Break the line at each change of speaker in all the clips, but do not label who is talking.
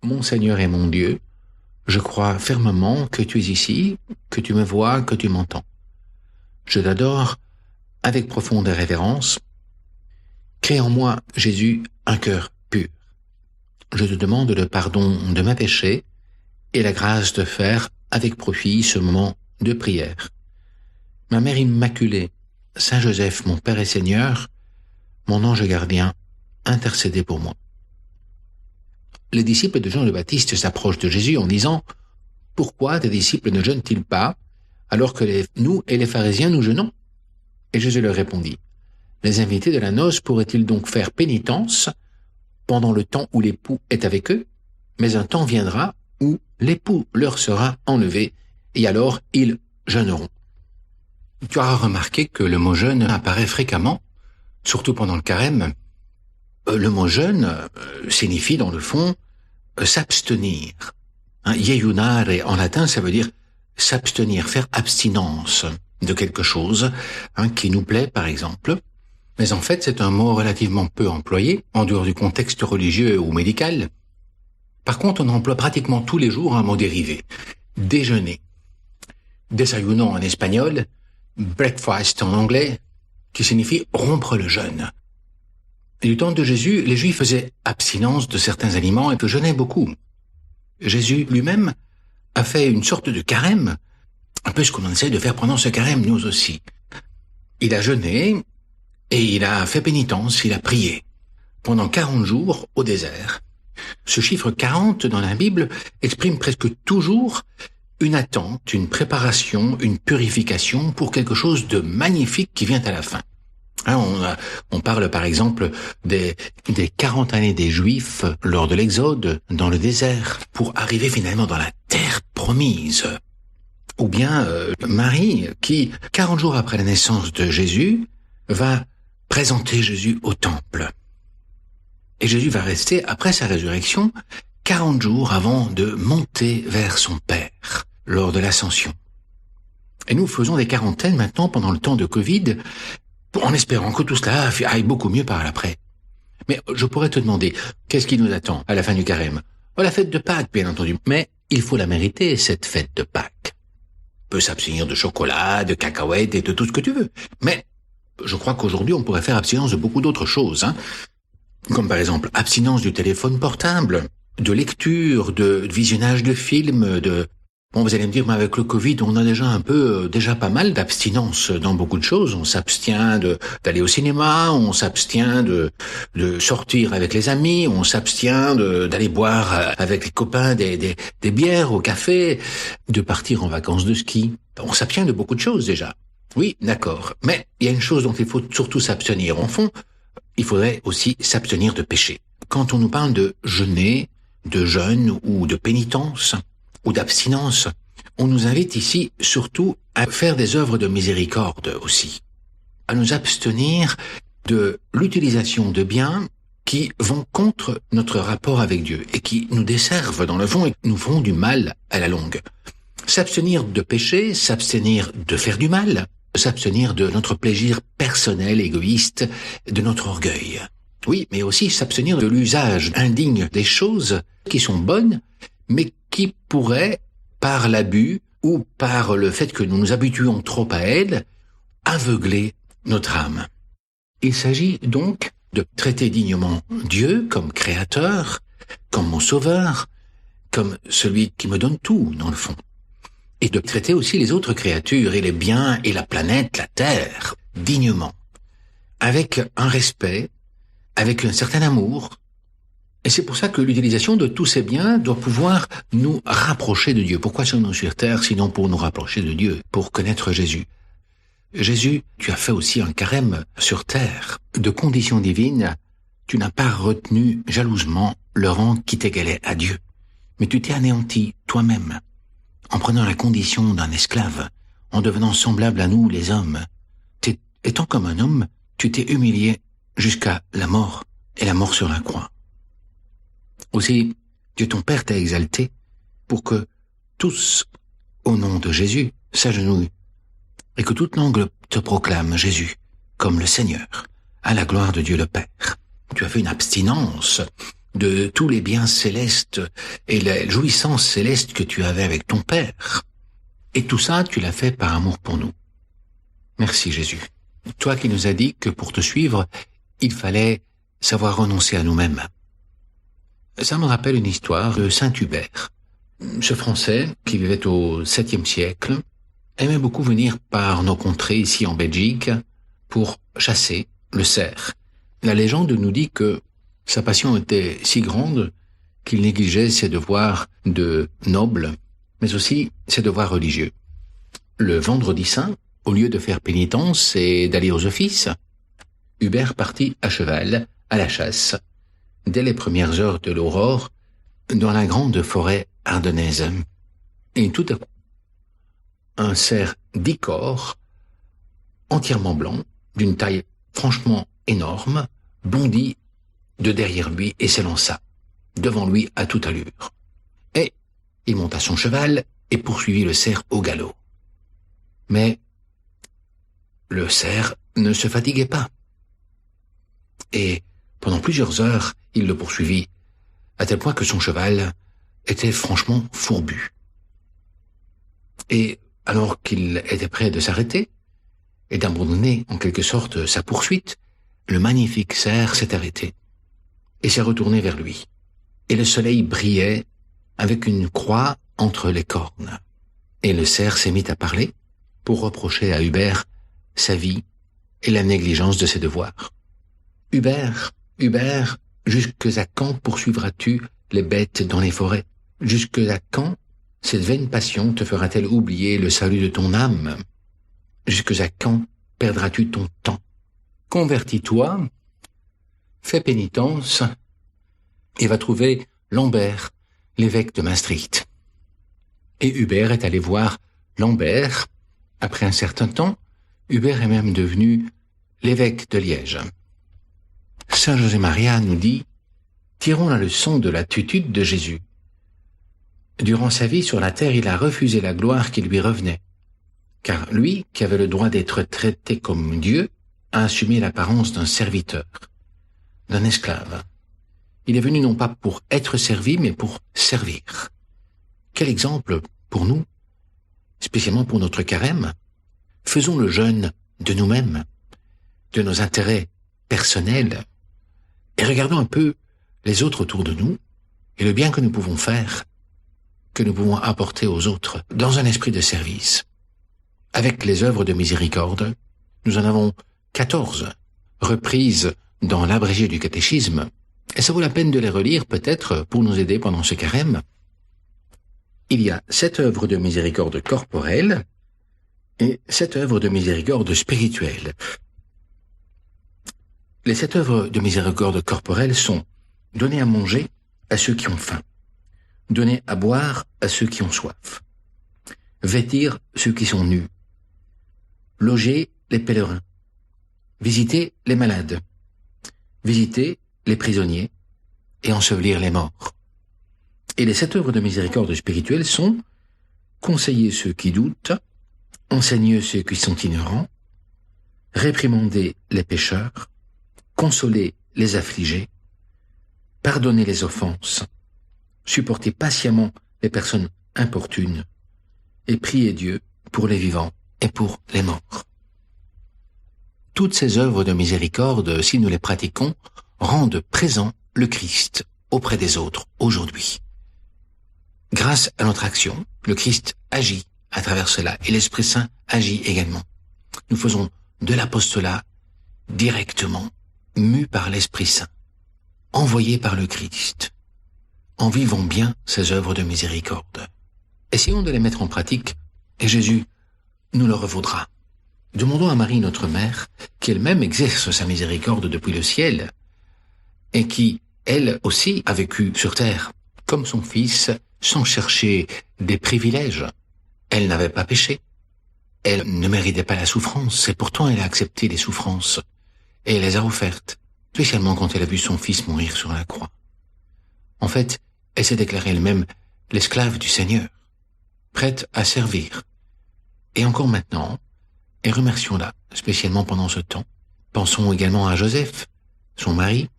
Mon Seigneur et mon Dieu, je crois fermement que tu es ici, que tu me vois, que tu m'entends. Je t'adore avec profonde révérence. Crée en moi, Jésus, un cœur pur. Je te demande le pardon de mes péchés et la grâce de faire avec profit ce moment de prière. Ma Mère Immaculée, Saint Joseph, mon Père et Seigneur, mon ange gardien, intercédez pour moi. Les disciples de Jean le Baptiste s'approchent de Jésus en disant « Pourquoi tes disciples ne jeûnent-ils pas, alors que nous et les pharisiens nous jeûnons ?» Et Jésus leur répondit « Les invités de la noce pourraient-ils donc faire pénitence pendant le temps où l'époux est avec eux? Mais un temps viendra où l'époux leur sera enlevé, et alors ils jeûneront. » Tu auras remarqué que le mot jeûne apparaît fréquemment, surtout pendant le carême. Le mot jeûne signifie dans le fond s'abstenir. Iejunare en latin, ça veut dire s'abstenir, faire abstinence de quelque chose qui nous plaît par exemple. Mais en fait, c'est un mot relativement peu employé en dehors du contexte religieux ou médical. Par contre, on emploie pratiquement tous les jours un mot dérivé. Déjeuner. Desayuno en espagnol, breakfast en anglais, qui signifie rompre le jeûne. Et du temps de Jésus, les Juifs faisaient abstinence de certains aliments et jeûnaient beaucoup. Jésus lui-même a fait une sorte de carême, un peu ce qu'on essaie de faire pendant ce carême, nous aussi. Il a jeûné et il a fait pénitence, il a prié pendant 40 jours au désert. Ce chiffre 40 dans la Bible exprime presque toujours une attente, une préparation, une purification pour quelque chose de magnifique qui vient à la fin. On parle par exemple des 40 années des Juifs lors de l'Exode dans le désert pour arriver finalement dans la terre promise. Ou bien Marie qui, 40 jours après la naissance de Jésus, va présenter Jésus au temple. Et Jésus va rester, après sa résurrection, 40 jours avant de monter vers son Père lors de l'ascension. Et nous faisons des quarantaines maintenant pendant le temps de Covid, en espérant que tout cela aille beaucoup mieux par l'après. Mais je pourrais te demander, qu'est-ce qui nous attend à la fin du carême? La fête de Pâques, bien entendu. Mais il faut la mériter, cette fête de Pâques. On peut s'abstenir de chocolat, de cacahuètes et de tout ce que tu veux. Mais je crois qu'aujourd'hui, on pourrait faire abstinence de beaucoup d'autres choses. Comme par exemple, abstinence du téléphone portable, de lecture, de visionnage de films, Bon, vous allez me dire, mais avec le Covid, on a déjà pas mal d'abstinence dans beaucoup de choses. On s'abstient d'aller au cinéma, on s'abstient de sortir avec les amis, on s'abstient d'aller boire avec les copains des bières au café, de partir en vacances de ski. On s'abstient de beaucoup de choses déjà. Oui, d'accord. Mais il y a une chose dont il faut surtout s'abstenir. En fond, il faudrait aussi s'abstenir de péché. Quand on nous parle de jeûner, de jeûne ou de pénitence, ou d'abstinence, on nous invite ici surtout à faire des œuvres de miséricorde aussi, à nous abstenir de l'utilisation de biens qui vont contre notre rapport avec Dieu et qui nous desservent dans le fond et nous font du mal à la longue. S'abstenir de péché, s'abstenir de faire du mal, s'abstenir de notre plaisir personnel, égoïste, de notre orgueil. Oui, mais aussi s'abstenir de l'usage indigne des choses qui sont bonnes, mais qui pourrait, par l'abus ou par le fait que nous nous habituons trop à elles, aveugler notre âme. Il s'agit donc de traiter dignement Dieu comme créateur, comme mon sauveur, comme celui qui me donne tout, dans le fond. Et de traiter aussi les autres créatures et les biens et la planète, la Terre, dignement, avec un respect, avec un certain amour. Et c'est pour ça que l'utilisation de tous ces biens doit pouvoir nous rapprocher de Dieu. Pourquoi sommes-nous sur terre sinon pour nous rapprocher de Dieu, pour connaître Jésus? Jésus, tu as fait aussi un carême sur terre. De conditions divines, tu n'as pas retenu jalousement le rang qui t'égalait à Dieu. Mais tu t'es anéanti toi-même, en prenant la condition d'un esclave, en devenant semblable à nous les hommes. Étant comme un homme, tu t'es humilié jusqu'à la mort, et la mort sur la croix. Aussi, Dieu ton Père t'a exalté pour que tous, au nom de Jésus, s'agenouillent et que toute langue te proclame Jésus comme le Seigneur, à la gloire de Dieu le Père. Tu as fait une abstinence de tous les biens célestes et la jouissance céleste que tu avais avec ton Père. Et tout ça, tu l'as fait par amour pour nous. Merci Jésus. Toi qui nous as dit que pour te suivre, il fallait savoir renoncer à nous-mêmes. Ça me rappelle une histoire de Saint Hubert. Ce Français, qui vivait au 7e siècle, aimait beaucoup venir par nos contrées ici en Belgique pour chasser le cerf. La légende nous dit que sa passion était si grande qu'il négligeait ses devoirs de noble, mais aussi ses devoirs religieux. Le vendredi saint, au lieu de faire pénitence et d'aller aux offices, Hubert partit à cheval à la chasse, dès les premières heures de l'aurore, dans la grande forêt ardennaise. Et tout à coup, un cerf d'Icor, entièrement blanc, d'une taille franchement énorme, bondit de derrière lui et s'élança devant lui à toute allure. Et il monta son cheval et poursuivit le cerf au galop. Mais le cerf ne se fatiguait pas. Et pendant plusieurs heures, il le poursuivit, à tel point que son cheval était franchement fourbu. Et alors qu'il était prêt de s'arrêter et d'abandonner en quelque sorte sa poursuite, le magnifique cerf s'est arrêté et s'est retourné vers lui. Et le soleil brillait avec une croix entre les cornes. Et le cerf s'est mis à parler pour reprocher à Hubert sa vie et la négligence de ses devoirs. « Hubert, Hubert, jusqu'à quand poursuivras-tu les bêtes dans les forêts? Jusqu'à quand cette vaine passion te fera-t-elle oublier le salut de ton âme? Jusqu'à quand perdras-tu ton temps? Convertis-toi, fais pénitence et va trouver Lambert, l'évêque de Maastricht. » Et Hubert est allé voir Lambert. Après un certain temps, Hubert est même devenu l'évêque de Liège. Saint José Maria nous dit « Tirons la leçon de l'attitude de Jésus. Durant sa vie sur la terre, il a refusé la gloire qui lui revenait, car lui, qui avait le droit d'être traité comme Dieu, a assumé l'apparence d'un serviteur, d'un esclave. Il est venu non pas pour être servi, mais pour servir. Quel exemple pour nous, spécialement pour notre carême. Faisons le jeûne de nous-mêmes, de nos intérêts personnels, et regardons un peu les autres autour de nous et le bien que nous pouvons faire, que nous pouvons apporter aux autres dans un esprit de service. Avec les œuvres de miséricorde, nous en avons 14 reprises dans l'abrégé du catéchisme, et ça vaut la peine de les relire peut-être pour nous aider pendant ce carême. Il y a 7 œuvres de miséricorde corporelle et 7 œuvres de miséricorde spirituelle. Les 7 œuvres de miséricorde corporelle sont donner à manger à ceux qui ont faim, donner à boire à ceux qui ont soif, vêtir ceux qui sont nus, loger les pèlerins, visiter les malades, visiter les prisonniers et ensevelir les morts. Et les 7 œuvres de miséricorde spirituelle sont conseiller ceux qui doutent, enseigner ceux qui sont ignorants, réprimander les pécheurs, consoler les affligés, pardonner les offenses, supporter patiemment les personnes importunes et prier Dieu pour les vivants et pour les morts. Toutes ces œuvres de miséricorde, si nous les pratiquons, rendent présent le Christ auprès des autres aujourd'hui. Grâce à notre action, le Christ agit à travers cela et l'Esprit Saint agit également. Nous faisons de l'apostolat directement, mus par l'Esprit Saint, envoyé par le Christ, en vivant bien ces œuvres de miséricorde. Essayons de les mettre en pratique et Jésus nous le revaudra. Demandons à Marie, notre mère, qui elle-même exerce sa miséricorde depuis le ciel et qui, elle aussi, a vécu sur terre, comme son Fils, sans chercher des privilèges. Elle n'avait pas péché. Elle ne méritait pas la souffrance, et pourtant elle a accepté les souffrances, et elle les a offertes, spécialement quand elle a vu son Fils mourir sur la croix. En fait, elle s'est déclarée elle-même l'esclave du Seigneur, prête à servir. Et encore maintenant, et remercions-la, spécialement pendant ce temps. Pensons également à Joseph, son mari,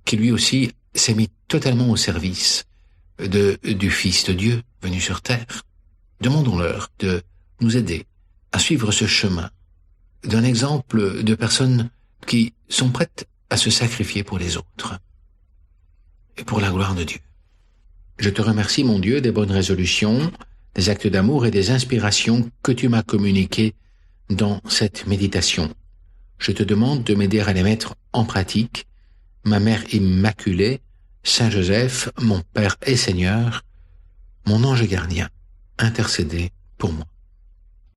qui lui aussi s'est mis totalement au service du Fils de Dieu venu sur terre. Demandons-leur de nous aider à suivre ce chemin d'un exemple de personnes qui sont prêtes à se sacrifier pour les autres et pour la gloire de Dieu. Je te remercie, mon Dieu, des bonnes résolutions, des actes d'amour et des inspirations que tu m'as communiquées dans cette méditation. Je te demande de m'aider à les mettre en pratique. Ma Mère Immaculée, Saint Joseph, mon Père et Seigneur, mon ange gardien, intercédez pour moi.